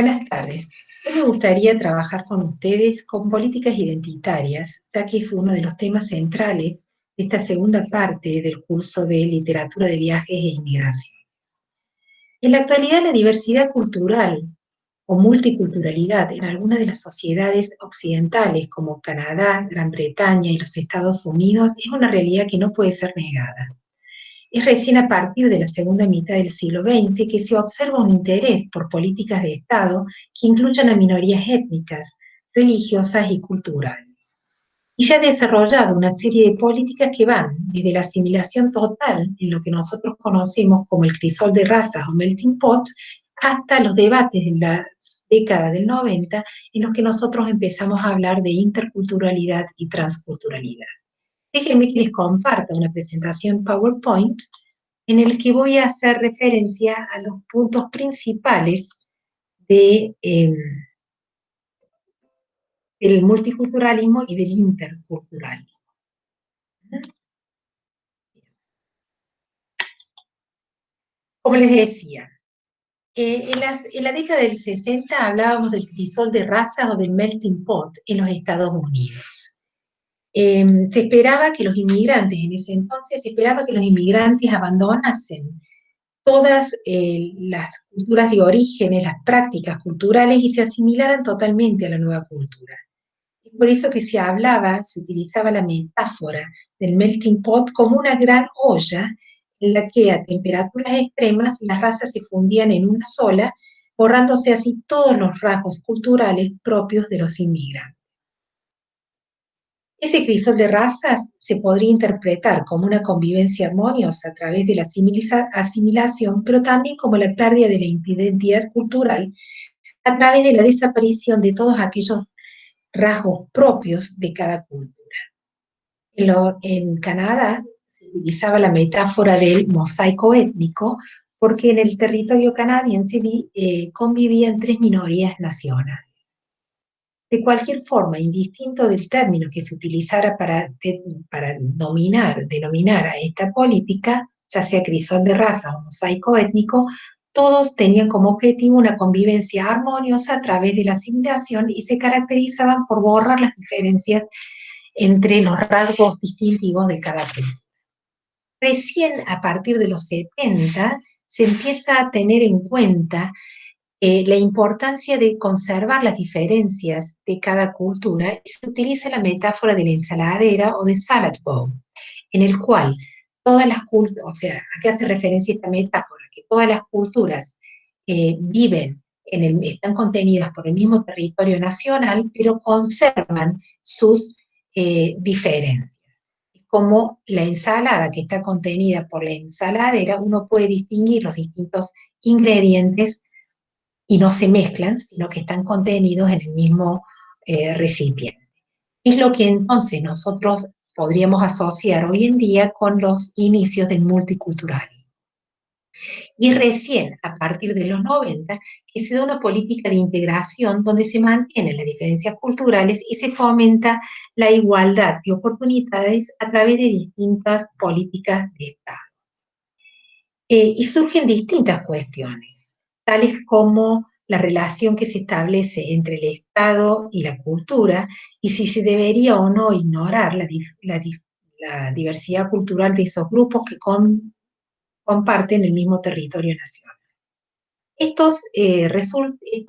Buenas tardes. Hoy me gustaría trabajar con ustedes con políticas identitarias, ya que es uno de los temas centrales de esta segunda parte del curso de Literatura de Viajes e Inmigraciones. En la actualidad, la diversidad cultural o multiculturalidad en algunas de las sociedades occidentales, como Canadá, Gran Bretaña y los Estados Unidos, es una realidad que no puede ser negada. Es recién a partir de la segunda mitad del siglo XX que se observa un interés por políticas de Estado que incluyan a minorías étnicas, religiosas y culturales. Y se ha desarrollado una serie de políticas que van desde la asimilación total, en lo que nosotros conocemos como el crisol de razas o melting pot, hasta los debates de la década del 90, en los que nosotros empezamos a hablar de interculturalidad y transculturalidad. Déjenme que les comparta una presentación PowerPoint en el que voy a hacer referencia a los puntos principales del multiculturalismo y del interculturalismo. Como les decía, en la década del 60 hablábamos del crisol de razas o del melting pot en los Estados Unidos. Se esperaba que los inmigrantes, en ese entonces, se esperaba que los inmigrantes abandonasen todas las culturas de orígenes, las prácticas culturales y se asimilaran totalmente a la nueva cultura. Es por eso que se utilizaba la metáfora del melting pot como una gran olla en la que a temperaturas extremas las razas se fundían en una sola, borrándose así todos los rasgos culturales propios de los inmigrantes. Ese crisol de razas se podría interpretar como una convivencia armoniosa a través de la asimilación, pero también como la pérdida de la identidad cultural a través de la desaparición de todos aquellos rasgos propios de cada cultura. En Canadá se utilizaba la metáfora del mosaico étnico porque en el territorio canadiense convivían tres minorías nacionales. De cualquier forma, indistinto del término que se utilizara para denominar a esta política, ya sea crisol de raza o mosaico étnico, todos tenían como objetivo una convivencia armoniosa a través de la asimilación y se caracterizaban por borrar las diferencias entre los rasgos distintivos de cada cultura. Recién a partir de los 70 se empieza a tener en cuenta la importancia de conservar las diferencias de cada cultura y se utiliza la metáfora de la ensaladera o de salad bowl, en el cual todas las culturas, o sea, ¿a qué hace referencia esta metáfora? Que todas las culturas están contenidas por el mismo territorio nacional, pero conservan sus diferencias. Como la ensalada que está contenida por la ensaladera, uno puede distinguir los distintos ingredientes y no se mezclan, sino que están contenidos en el mismo recipiente. Es lo que entonces nosotros podríamos asociar hoy en día con los inicios del multiculturalismo. Y recién, a partir de los 90, que se da una política de integración donde se mantienen las diferencias culturales y se fomenta la igualdad de oportunidades a través de distintas políticas de Estado. Y surgen distintas cuestiones, tales como la relación que se establece entre el Estado y la cultura, y si se debería o no ignorar la diversidad cultural de esos grupos que comparten el mismo territorio nacional. Estos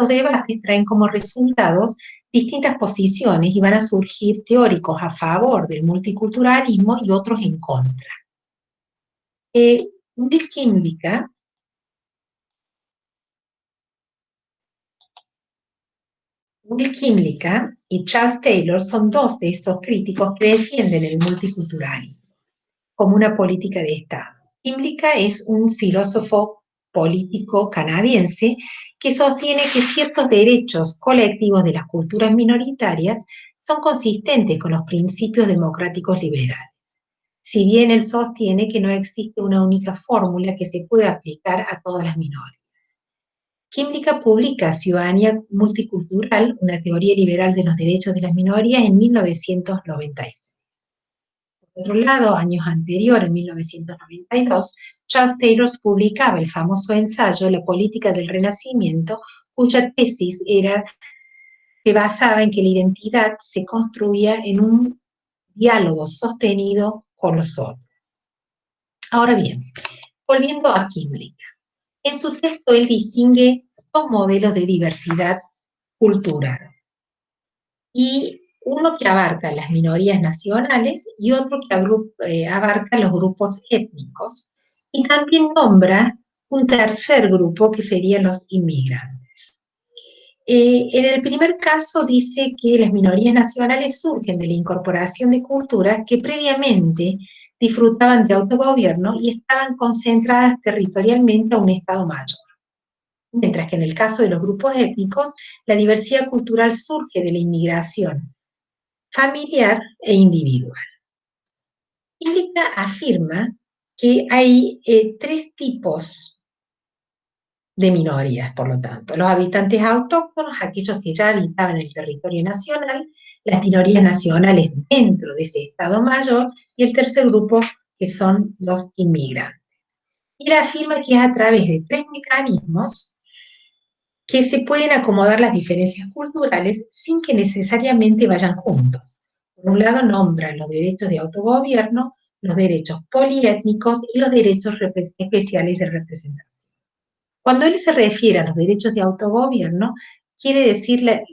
debates traen como resultados distintas posiciones y van a surgir teóricos a favor del multiculturalismo y otros en contra. Bill Kymlicka y Charles Taylor son dos de esos críticos que defienden el multiculturalismo como una política de Estado. Kymlicka es un filósofo político canadiense que sostiene que ciertos derechos colectivos de las culturas minoritarias son consistentes con los principios democráticos liberales. Si bien él sostiene que no existe una única fórmula que se pueda aplicar a todas las minorías. Kymlicka publica Ciudadanía Multicultural, una teoría liberal de los derechos de las minorías, en 1996. Por otro lado, años anteriores, en 1992, Charles Taylor publicaba el famoso ensayo La política del Renacimiento, cuya tesis se basaba en que la identidad se construía en un diálogo sostenido con los otros. Ahora bien, volviendo a Kimlich, en su texto él distingue dos modelos de diversidad cultural, y uno que abarca las minorías nacionales y otro que abarca los grupos étnicos, y también nombra un tercer grupo que serían los inmigrantes. En el primer caso dice que las minorías nacionales surgen de la incorporación de culturas que previamente disfrutaban de autogobierno y estaban concentradas territorialmente a un Estado mayor. Mientras que en el caso de los grupos étnicos, la diversidad cultural surge de la inmigración familiar e individual. Implica afirma que hay tres tipos de minorías, por lo tanto. Los habitantes autóctonos, aquellos que ya habitaban el territorio nacional, las minorías nacionales dentro de ese Estado mayor, y el tercer grupo, que son los inmigrantes. Y él afirma que es a través de tres mecanismos que se pueden acomodar las diferencias culturales sin que necesariamente vayan juntos. Por un lado, nombran los derechos de autogobierno, los derechos poliétnicos y los derechos especiales de representación. Cuando él se refiere a los derechos de autogobierno, quiere decir la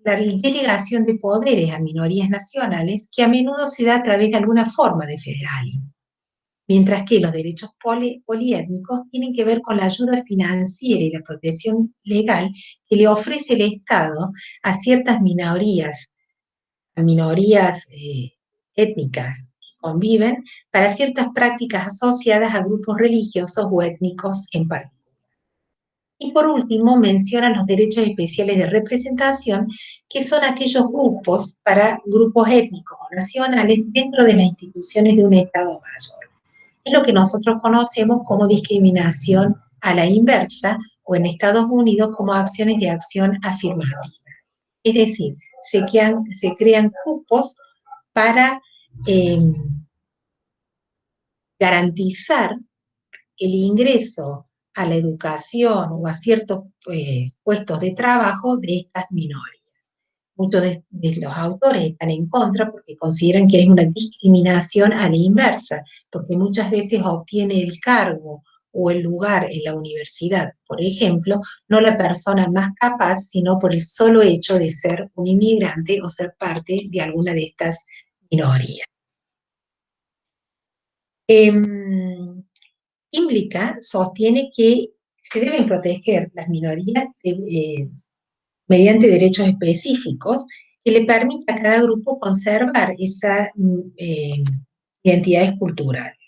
delegación de poderes a minorías nacionales, que a menudo se da a través de alguna forma de federalismo, mientras que los derechos poliétnicos tienen que ver con la ayuda financiera y la protección legal que le ofrece el Estado a ciertas minorías, étnicas que conviven, para ciertas prácticas asociadas a grupos religiosos o étnicos en particular. Y por último, menciona los derechos especiales de representación, que son aquellos grupos para grupos étnicos o nacionales dentro de las instituciones de un Estado mayor. Es lo que nosotros conocemos como discriminación a la inversa, o en Estados Unidos como acciones de acción afirmativa. Es decir, se crean grupos para garantizar el ingreso a la educación o a ciertos puestos de trabajo de estas minorías. Muchos de los autores están en contra porque consideran que es una discriminación a la inversa, porque muchas veces obtiene el cargo o el lugar en la universidad, por ejemplo, no la persona más capaz, sino por el solo hecho de ser un inmigrante o ser parte de alguna de estas minorías. Implica sostiene que se deben proteger las minorías mediante derechos específicos que le permita a cada grupo conservar esas identidades culturales.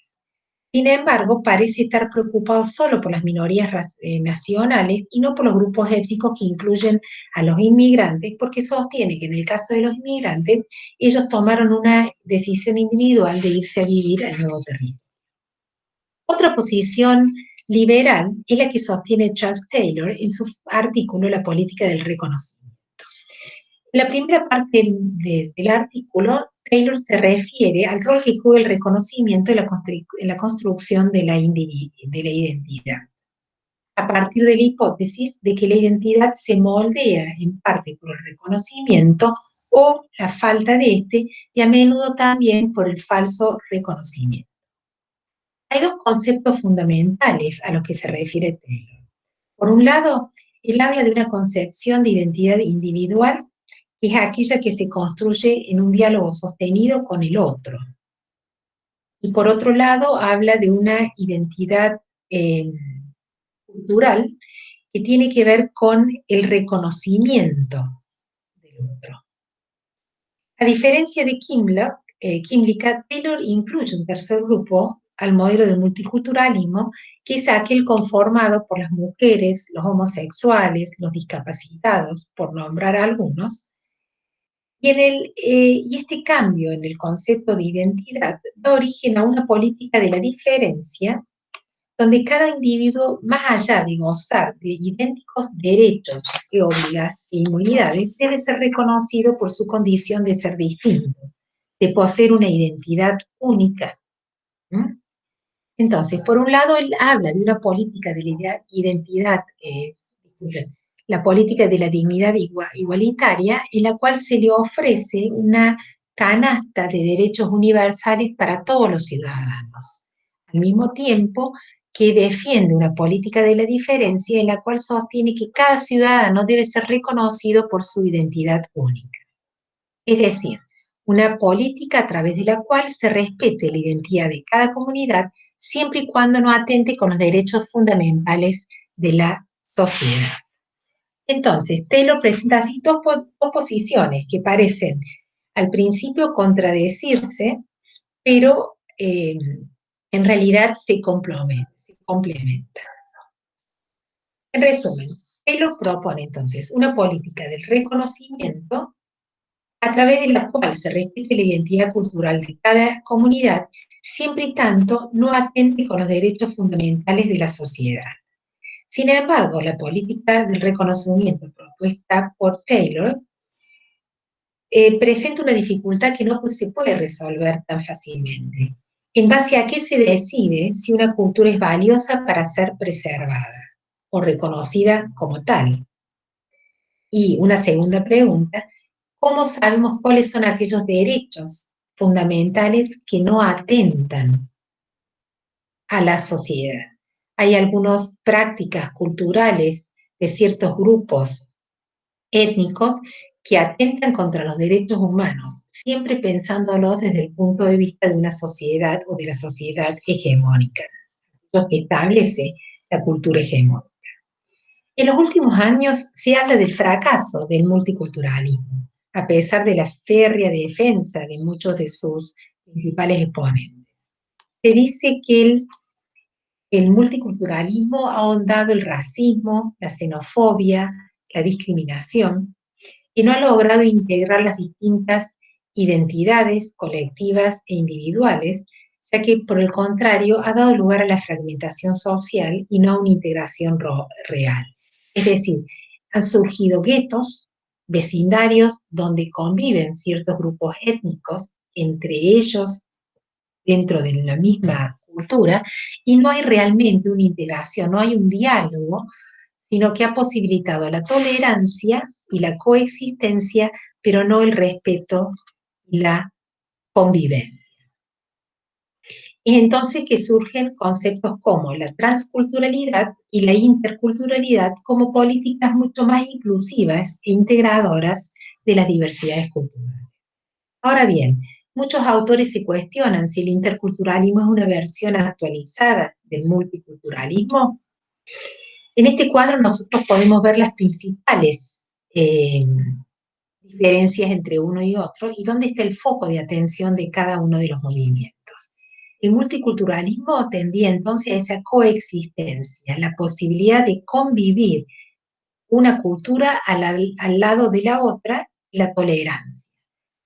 Sin embargo, parece estar preocupado solo por las minorías nacionales y no por los grupos étnicos que incluyen a los inmigrantes, porque sostiene que en el caso de los inmigrantes, ellos tomaron una decisión individual de irse a vivir al nuevo territorio. Otra posición liberal es la que sostiene Charles Taylor en su artículo La política del reconocimiento. En la primera parte del artículo, Taylor se refiere al rol que juega el reconocimiento en la construcción de la identidad, a partir de la hipótesis de que la identidad se moldea en parte por el reconocimiento o la falta de este, y a menudo también por el falso reconocimiento. Hay dos conceptos fundamentales a los que se refiere Taylor. Por un lado, él habla de una concepción de identidad individual, que es aquella que se construye en un diálogo sostenido con el otro. Y por otro lado, habla de una identidad cultural que tiene que ver con el reconocimiento del otro. A diferencia de Kimlich, Taylor incluye un tercer grupo al modelo del multiculturalismo, que es aquel conformado por las mujeres, los homosexuales, los discapacitados, por nombrar algunos. Y este cambio en el concepto de identidad da origen a una política de la diferencia, donde cada individuo, más allá de gozar de idénticos derechos y inmunidades, debe ser reconocido por su condición de ser distinto, de poseer una identidad única. Entonces, por un lado, él habla de una política de la identidad la política de la dignidad igualitaria, en la cual se le ofrece una canasta de derechos universales para todos los ciudadanos, al mismo tiempo que defiende una política de la diferencia en la cual sostiene que cada ciudadano debe ser reconocido por su identidad única. Es decir, una política a través de la cual se respete la identidad de cada comunidad siempre y cuando no atente con los derechos fundamentales de la sociedad. Entonces, Taylor presenta así dos posiciones que parecen al principio contradecirse, pero en realidad se complementan. En resumen, Taylor propone entonces una política del reconocimiento a través de la cual se respete la identidad cultural de cada comunidad, siempre y tanto no atente con los derechos fundamentales de la sociedad. Sin embargo, la política del reconocimiento propuesta por Taylor presenta una dificultad que no se puede resolver tan fácilmente. ¿En base a qué se decide si una cultura es valiosa para ser preservada o reconocida como tal? Y una segunda pregunta, ¿cómo sabemos cuáles son aquellos derechos fundamentales que no atentan a la sociedad? Hay algunas prácticas culturales de ciertos grupos étnicos que atentan contra los derechos humanos, siempre pensándolos desde el punto de vista de una sociedad o de la sociedad hegemónica, lo que establece la cultura hegemónica. En los últimos años se habla del fracaso del multiculturalismo, a pesar de la férrea defensa de muchos de sus principales exponentes. Se dice que el multiculturalismo ha ahondado el racismo, la xenofobia, la discriminación, y no ha logrado integrar las distintas identidades colectivas e individuales, ya que por el contrario ha dado lugar a la fragmentación social y no a una integración real. Es decir, han surgido guetos, vecindarios donde conviven ciertos grupos étnicos, entre ellos dentro de la misma cultura, y no hay realmente una integración, no hay un diálogo, sino que ha posibilitado la tolerancia y la coexistencia, pero no el respeto y la convivencia. Es entonces que surgen conceptos como la transculturalidad y la interculturalidad como políticas mucho más inclusivas e integradoras de las diversidades culturales. Ahora bien, muchos autores se cuestionan si el interculturalismo es una versión actualizada del multiculturalismo. En este cuadro nosotros podemos ver las principales diferencias entre uno y otro y dónde está el foco de atención de cada uno de los movimientos. El multiculturalismo tendía entonces a esa coexistencia, la posibilidad de convivir una cultura al lado de la otra, la tolerancia.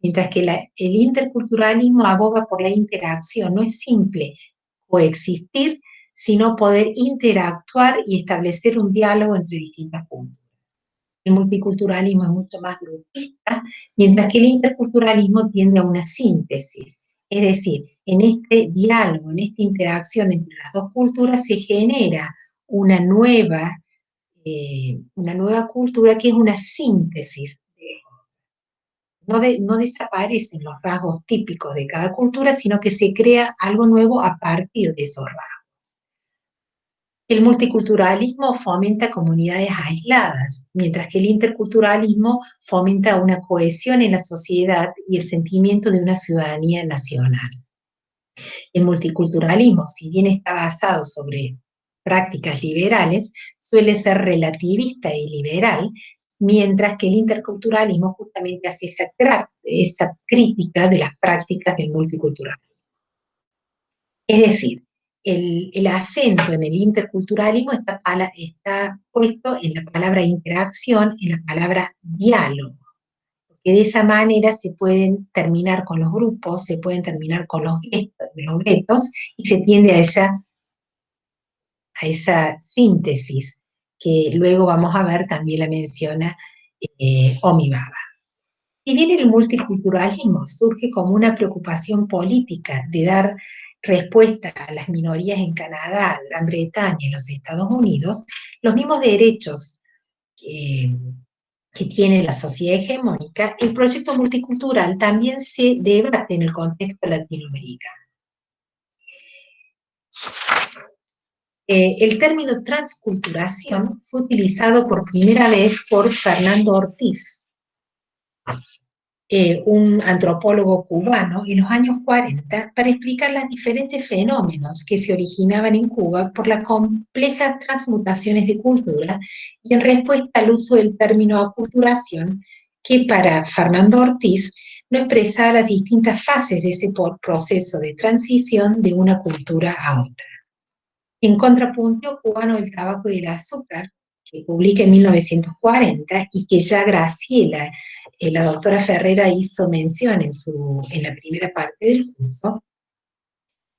Mientras que el interculturalismo aboga por la interacción, no es simple coexistir, sino poder interactuar y establecer un diálogo entre distintas culturas. El multiculturalismo es mucho más grupista, mientras que el interculturalismo tiende a una síntesis. Es decir, en este diálogo, en esta interacción entre las dos culturas se genera una nueva cultura que es una síntesis. No desaparecen los rasgos típicos de cada cultura, sino que se crea algo nuevo a partir de esos rasgos. El multiculturalismo fomenta comunidades aisladas, mientras que el interculturalismo fomenta una cohesión en la sociedad y el sentimiento de una ciudadanía nacional. El multiculturalismo, si bien está basado sobre prácticas liberales, suele ser relativista y liberal, mientras que el interculturalismo justamente hace esa crítica de las prácticas del multiculturalismo. Es decir, el acento en el interculturalismo está puesto en la palabra interacción, en la palabra diálogo, porque de esa manera se pueden terminar con los grupos, se pueden terminar con los guetos y se tiende a esa síntesis que luego vamos a ver, también la menciona Homi Bhabha. Si bien el multiculturalismo surge como una preocupación política de dar respuesta a las minorías en Canadá, Gran Bretaña y los Estados Unidos, los mismos derechos que tiene la sociedad hegemónica, el proyecto multicultural también se debate en el contexto latinoamericano. El término transculturación fue utilizado por primera vez por Fernando Ortiz, un antropólogo cubano en los años 40, para explicar los diferentes fenómenos que se originaban en Cuba por las complejas transmutaciones de cultura y en respuesta al uso del término aculturación, que para Fernando Ortiz no expresaba las distintas fases de ese proceso de transición de una cultura a otra. En Contrapunto Cubano del Tabaco y el Azúcar, que publica en 1940 y que ya Graciela, la doctora Ferrera, hizo mención en la primera parte del curso,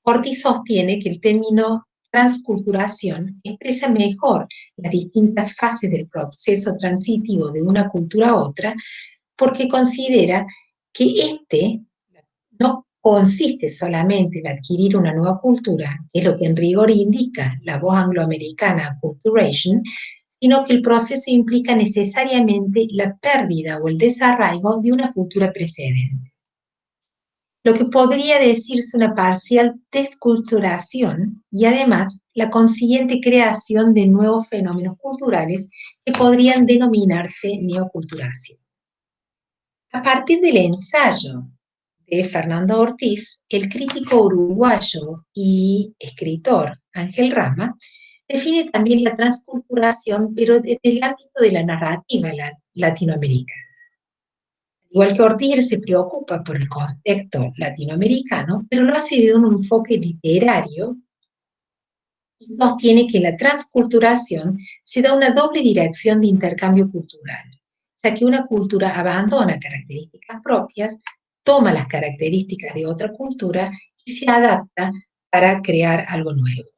Ortiz sostiene que el término transculturación expresa mejor las distintas fases del proceso transitivo de una cultura a otra, porque considera que no consiste solamente en adquirir una nueva cultura, que es lo que en rigor indica la voz angloamericana acculturation, sino que el proceso implica necesariamente la pérdida o el desarraigo de una cultura precedente. Lo que podría decirse una parcial desculturación y además la consiguiente creación de nuevos fenómenos culturales que podrían denominarse neoculturación. A partir del ensayo de Fernando Ortiz, el crítico uruguayo y escritor Ángel Rama define también la transculturación, pero desde el ámbito de la narrativa latinoamericana. Igual que Ortiz se preocupa por el contexto latinoamericano, pero lo hace de un enfoque literario y sostiene que la transculturación se da una doble dirección de intercambio cultural, ya que una cultura abandona características propias, toma las características de otra cultura y se adapta para crear algo nuevo.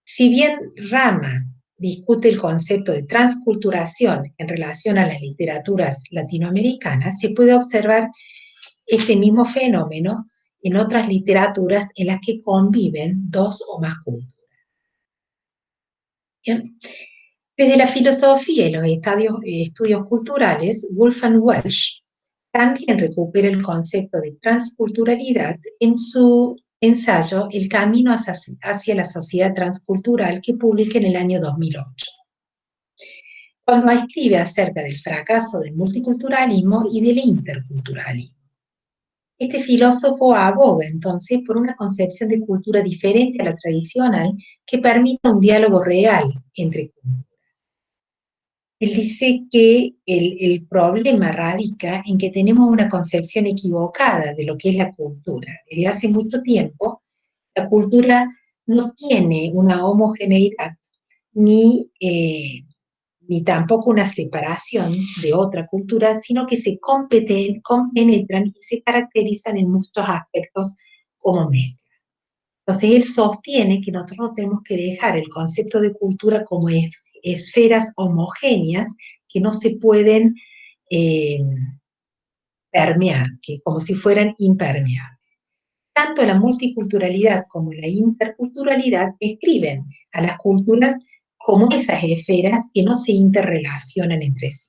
Si bien Rama discute el concepto de transculturación en relación a las literaturas latinoamericanas, se puede observar este mismo fenómeno en otras literaturas en las que conviven dos o más culturas. Bien. Desde la filosofía y los estudios culturales, Wolfgang Welsch también recupera el concepto de transculturalidad en su ensayo El camino hacia la sociedad transcultural, que publica en el año 2008. Cuando escribe acerca del fracaso del multiculturalismo y del interculturalismo. Este filósofo aboga entonces por una concepción de cultura diferente a la tradicional que permita un diálogo real entre culturas. Él dice que el problema radica en que tenemos una concepción equivocada de lo que es la cultura. Desde hace mucho tiempo, la cultura no tiene una homogeneidad ni tampoco una separación de otra cultura, sino que se compenetran y se caracterizan en muchos aspectos como mezcla. Entonces él sostiene que nosotros tenemos que dejar el concepto de cultura como esferas homogéneas que no se pueden permear, que como si fueran impermeables. Tanto la multiculturalidad como la interculturalidad describen a las culturas como esas esferas que no se interrelacionan entre sí.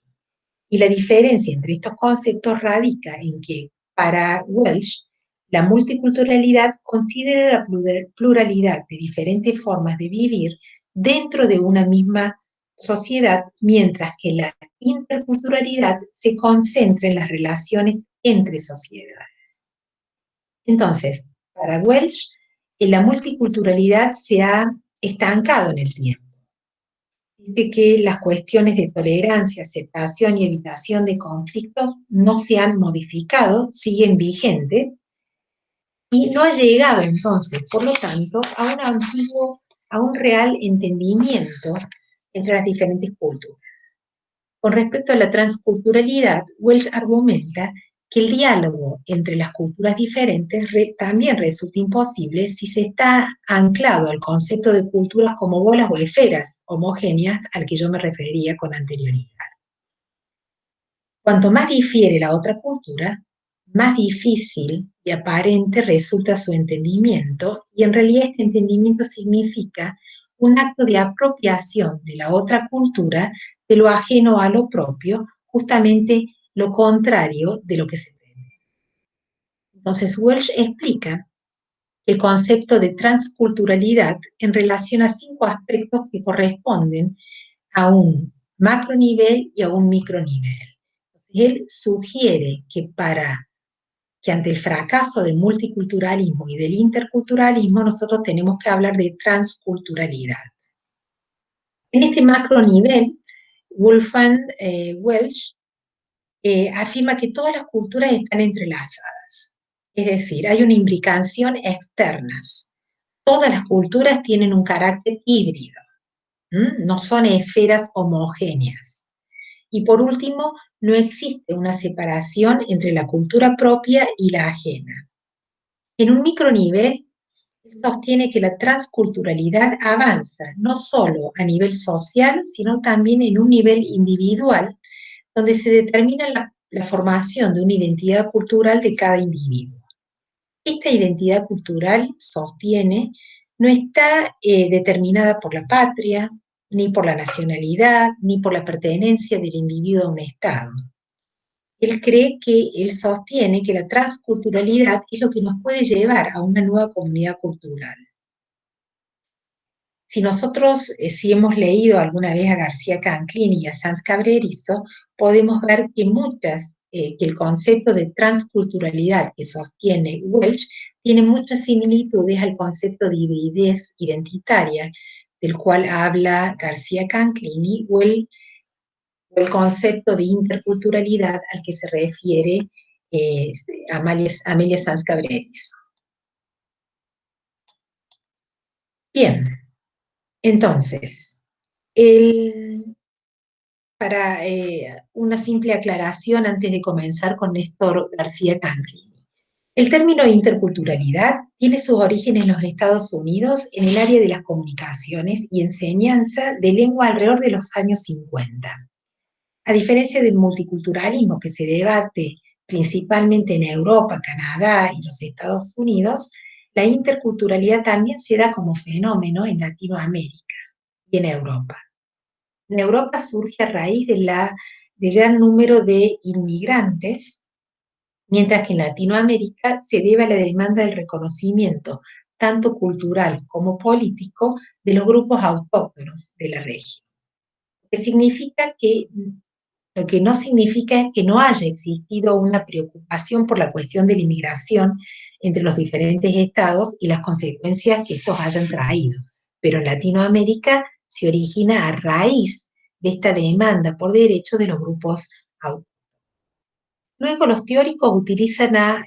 Y la diferencia entre estos conceptos radica en que, para Welsh, la multiculturalidad considera la pluralidad de diferentes formas de vivir dentro de una misma sociedad, mientras que la interculturalidad se concentra en las relaciones entre sociedades. Entonces, para Welsh, la multiculturalidad se ha estancado en el tiempo. Dice que las cuestiones de tolerancia, aceptación y evitación de conflictos no se han modificado, siguen vigentes, y no ha llegado entonces, por lo tanto, a un real entendimiento entre las diferentes culturas. Con respecto a la transculturalidad, Welsh argumenta que el diálogo entre las culturas diferentes también resulta imposible si se está anclado al concepto de culturas como bolas o esferas homogéneas al que yo me refería con anterioridad. Cuanto más difiere la otra cultura, más difícil y aparente resulta su entendimiento, y en realidad este entendimiento significa un acto de apropiación de la otra cultura de lo ajeno a lo propio, justamente lo contrario de lo que se pretende. Entonces, Welsh explica el concepto de transculturalidad en relación a 5 aspectos que corresponden a un macronivel y a un micronivel. Él sugiere que ante el fracaso del multiculturalismo y del interculturalismo, nosotros tenemos que hablar de transculturalidad. En este macronivel, Wolfgang Welsh afirma que todas las culturas están entrelazadas. Es decir, hay una imbricación externas. Todas las culturas tienen un carácter híbrido, no son esferas homogéneas. Y por último, no existe una separación entre la cultura propia y la ajena. En un micronivel, sostiene que la transculturalidad avanza no solo a nivel social, sino también en un nivel individual, donde se determina la formación de una identidad cultural de cada individuo. Esta identidad cultural, sostiene, no está determinada por la patria, ni por la nacionalidad, ni por la pertenencia del individuo a un Estado. Él sostiene que la transculturalidad es lo que nos puede llevar a una nueva comunidad cultural. Si hemos leído alguna vez a García Canclini y a Sanz Cabrerizo, podemos ver que que el concepto de transculturalidad que sostiene Welsh tiene muchas similitudes al concepto de hibridez identitaria, del cual habla García Canclini, o el concepto de interculturalidad al que se refiere Amelia Sanz Cabrerizo. Bien, entonces, para una simple aclaración antes de comenzar con Néstor García Canclini. El término interculturalidad tiene sus orígenes en los Estados Unidos en el área de las comunicaciones y enseñanza de lengua alrededor de los años 50. A diferencia del multiculturalismo que se debate principalmente en Europa, Canadá y los Estados Unidos, la interculturalidad también se da como fenómeno en Latinoamérica y en Europa. En Europa surge a raíz del gran número de inmigrantes, mientras que en Latinoamérica se debe a la demanda del reconocimiento, tanto cultural como político, de los grupos autóctonos de la región. Lo que no significa es que no haya existido una preocupación por la cuestión de la inmigración entre los diferentes estados y las consecuencias que estos hayan traído. Pero en Latinoamérica se origina a raíz de esta demanda por derechos de los grupos autóctonos. Luego los teóricos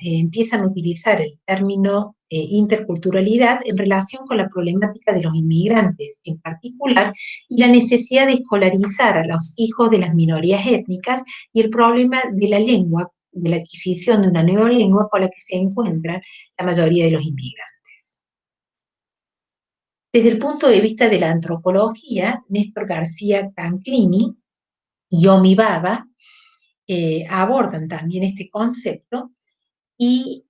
empiezan a utilizar el término interculturalidad en relación con la problemática de los inmigrantes en particular y la necesidad de escolarizar a los hijos de las minorías étnicas y el problema de la lengua, de la adquisición de una nueva lengua con la que se encuentran la mayoría de los inmigrantes. Desde el punto de vista de la antropología, Néstor García Canclini y Homi Bhabha abordan también este concepto y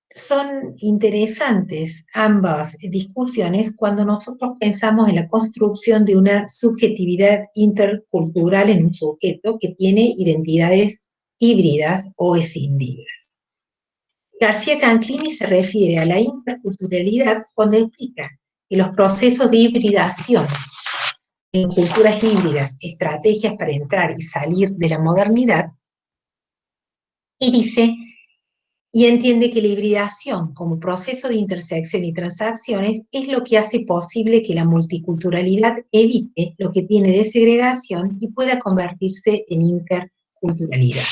son interesantes ambas discusiones cuando nosotros pensamos en la construcción de una subjetividad intercultural en un sujeto que tiene identidades híbridas o escindidas. García Canclini se refiere a la interculturalidad cuando explica que los procesos de hibridación en culturas híbridas, estrategias para entrar y salir de la modernidad, y entiende que la hibridación como proceso de intersección y transacciones es lo que hace posible que la multiculturalidad evite lo que tiene de segregación y pueda convertirse en interculturalidad.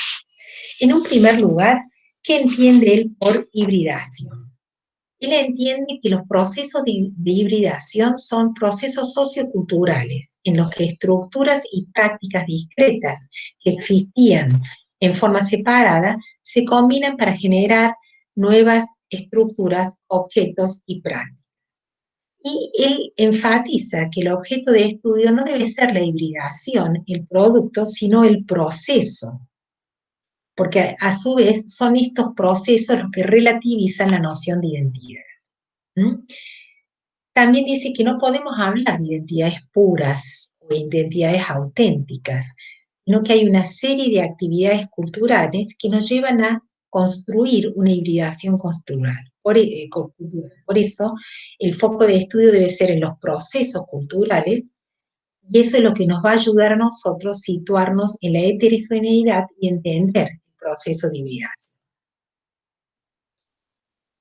En un primer lugar, ¿qué entiende él por hibridación? Él entiende que los procesos de hibridación son procesos socioculturales en los que estructuras y prácticas discretas que existían en forma separada se combinan para generar nuevas estructuras, objetos y prácticas. Y él enfatiza que el objeto de estudio no debe ser la hibridación, el producto, sino el proceso, porque a su vez son estos procesos los que relativizan la noción de identidad. También dice que no podemos hablar de identidades puras o identidades auténticas, sino que hay una serie de actividades culturales que nos llevan a construir una hibridación cultural. Por eso, el foco de estudio debe ser en los procesos culturales, y eso es lo que nos va a ayudar a nosotros a situarnos en la heterogeneidad y entender el proceso de hibridación.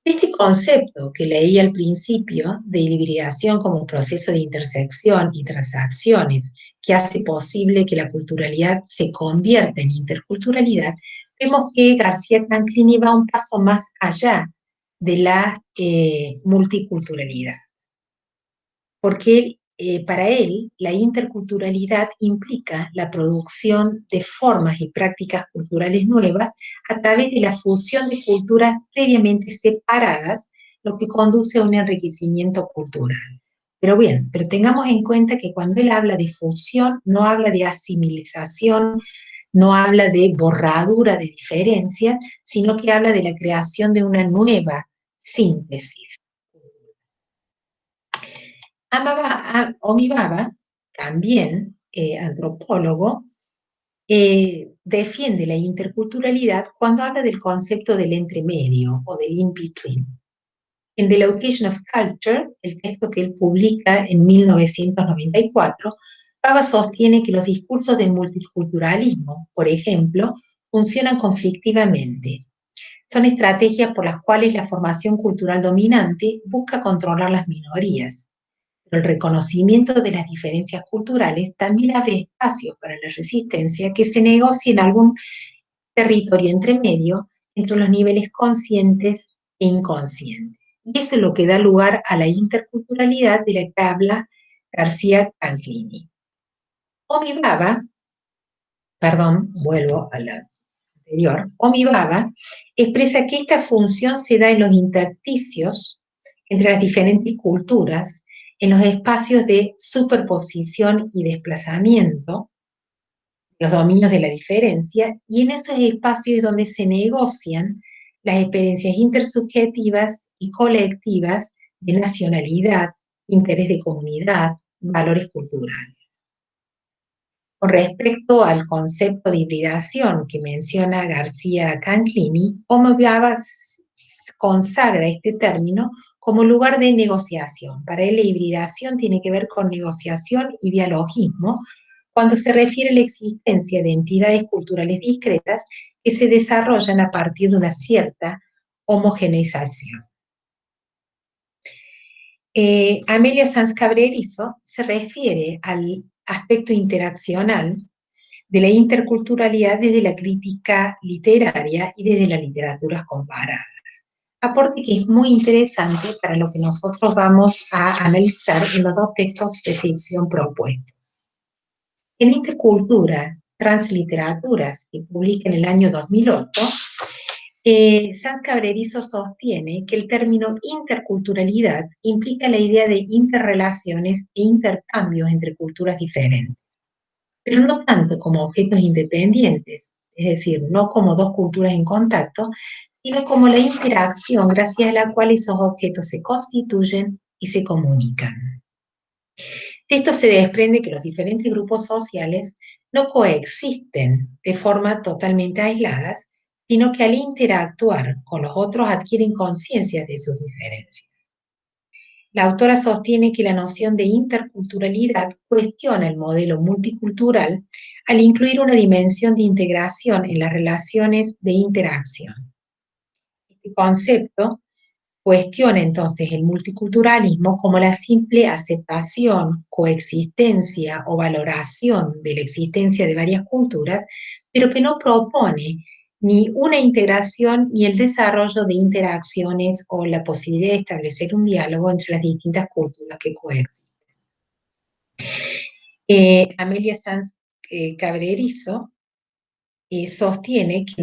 Este concepto que leí al principio de hibridación como proceso de intersección y transacciones que hace posible que la culturalidad se convierta en interculturalidad, vemos que García Canclini va un paso más allá de la multiculturalidad, porque para él la interculturalidad implica la producción de formas y prácticas culturales nuevas a través de la fusión de culturas previamente separadas, lo que conduce a un enriquecimiento cultural. Pero tengamos en cuenta que cuando él habla de fusión, no habla de asimilización, no habla de borradura de diferencias, sino que habla de la creación de una nueva síntesis. Homi Bhabha, también antropólogo, defiende la interculturalidad cuando habla del concepto del entremedio o del in-between. En The Location of Culture, el texto que él publica en 1994, Bhabha sostiene que los discursos del multiculturalismo, por ejemplo, funcionan conflictivamente. Son estrategias por las cuales la formación cultural dominante busca controlar las minorías. Pero el reconocimiento de las diferencias culturales también abre espacios para la resistencia que se negocie en algún territorio intermedio entre los niveles conscientes e inconscientes. Y eso es lo que da lugar a la interculturalidad de la que habla García Canclini. Homi Bhabha, vuelvo a la anterior, Homi Bhabha expresa que esta función se da en los intersticios entre las diferentes culturas, en los espacios de superposición y desplazamiento, los dominios de la diferencia, y en esos espacios es donde se negocian las experiencias intersubjetivas y colectivas de nacionalidad, interés de comunidad, valores culturales. Con respecto al concepto de hibridación que menciona García Canclini, Homi Bhabha consagra este término como lugar de negociación. Para él la hibridación tiene que ver con negociación y dialogismo, cuando se refiere a la existencia de entidades culturales discretas que se desarrollan a partir de una cierta homogeneización. Amelia Sanz Cabrerizo se refiere al aspecto interaccional de la interculturalidad desde la crítica literaria y desde las literaturas comparadas. Aporte que es muy interesante para lo que nosotros vamos a analizar en los dos textos de ficción propuestos. En Intercultura, Transliteraturas, que publica en el año 2008, Sanz Cabrerizo sostiene que el término interculturalidad implica la idea de interrelaciones e intercambios entre culturas diferentes, pero no tanto como objetos independientes, es decir, no como dos culturas en contacto, sino como la interacción gracias a la cual esos objetos se constituyen y se comunican. De esto se desprende que los diferentes grupos sociales no coexisten de forma totalmente aisladas, sino que al interactuar con los otros adquieren conciencia de sus diferencias. La autora sostiene que la noción de interculturalidad cuestiona el modelo multicultural al incluir una dimensión de integración en las relaciones de interacción. Este concepto cuestiona entonces el multiculturalismo como la simple aceptación, coexistencia o valoración de la existencia de varias culturas, pero que no propone ni una integración ni el desarrollo de interacciones o la posibilidad de establecer un diálogo entre las distintas culturas que coexisten. Amelia Sanz Cabrerizo sostiene que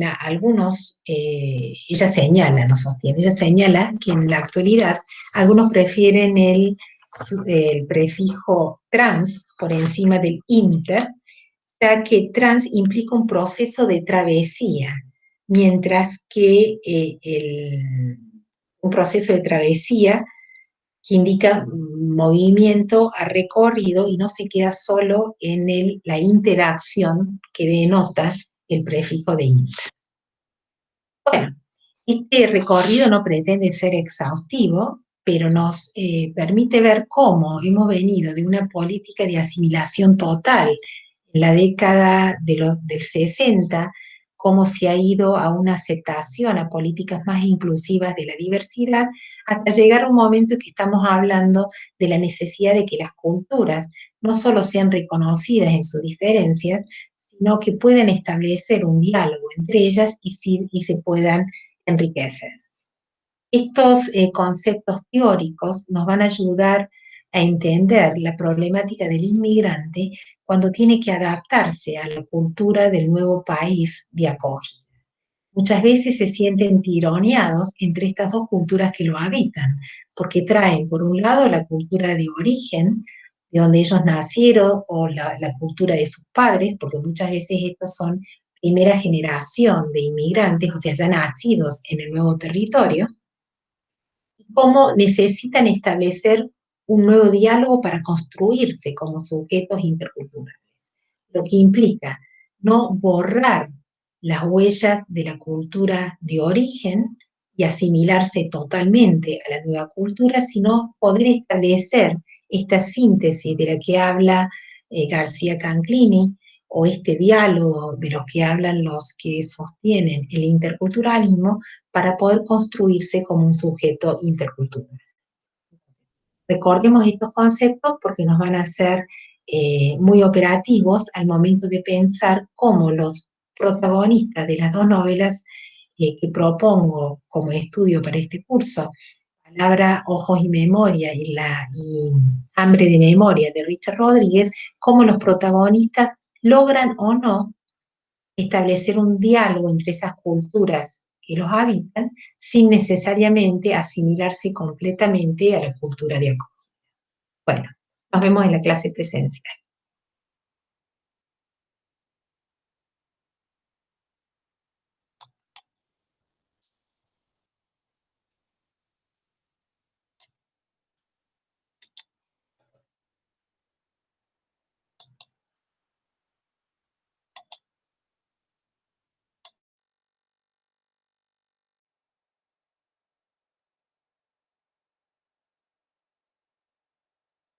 ella señala que en la actualidad algunos prefieren el prefijo trans por encima del inter, ya que trans implica un proceso de travesía, mientras que un proceso de travesía que indica movimiento a recorrido y no se queda solo en la interacción que denota el prefijo de inter. Bueno, este recorrido no pretende ser exhaustivo, pero nos permite ver cómo hemos venido de una política de asimilación total en la década del 60, cómo se ha ido a una aceptación, a políticas más inclusivas de la diversidad, hasta llegar a un momento en que estamos hablando de la necesidad de que las culturas no solo sean reconocidas en sus diferencias, sino que puedan establecer un diálogo entre ellas y se puedan enriquecer. Estos conceptos teóricos nos van a ayudar a entender la problemática del inmigrante cuando tiene que adaptarse a la cultura del nuevo país de acogida. Muchas veces se sienten tironeados entre estas dos culturas que lo habitan, porque traen, por un lado, la cultura de origen, de donde ellos nacieron, o la cultura de sus padres, porque muchas veces estos son primera generación de inmigrantes, o sea, ya nacidos en el nuevo territorio, y cómo necesitan establecer un nuevo diálogo para construirse como sujetos interculturales, lo que implica no borrar las huellas de la cultura de origen y asimilarse totalmente a la nueva cultura, sino poder establecer esta síntesis de la que habla García Canclini, o este diálogo de los que hablan los que sostienen el interculturalismo, para poder construirse como un sujeto intercultural. Recordemos estos conceptos porque nos van a ser muy operativos al momento de pensar cómo los protagonistas de las dos novelas que propongo como estudio para este curso, Palabra, Ojos y Memoria y Hambre de Memoria de Richard Rodríguez, cómo los protagonistas logran o no establecer un diálogo entre esas culturas que los habitan sin necesariamente asimilarse completamente a la cultura de acá. Bueno, nos vemos en la clase presencial.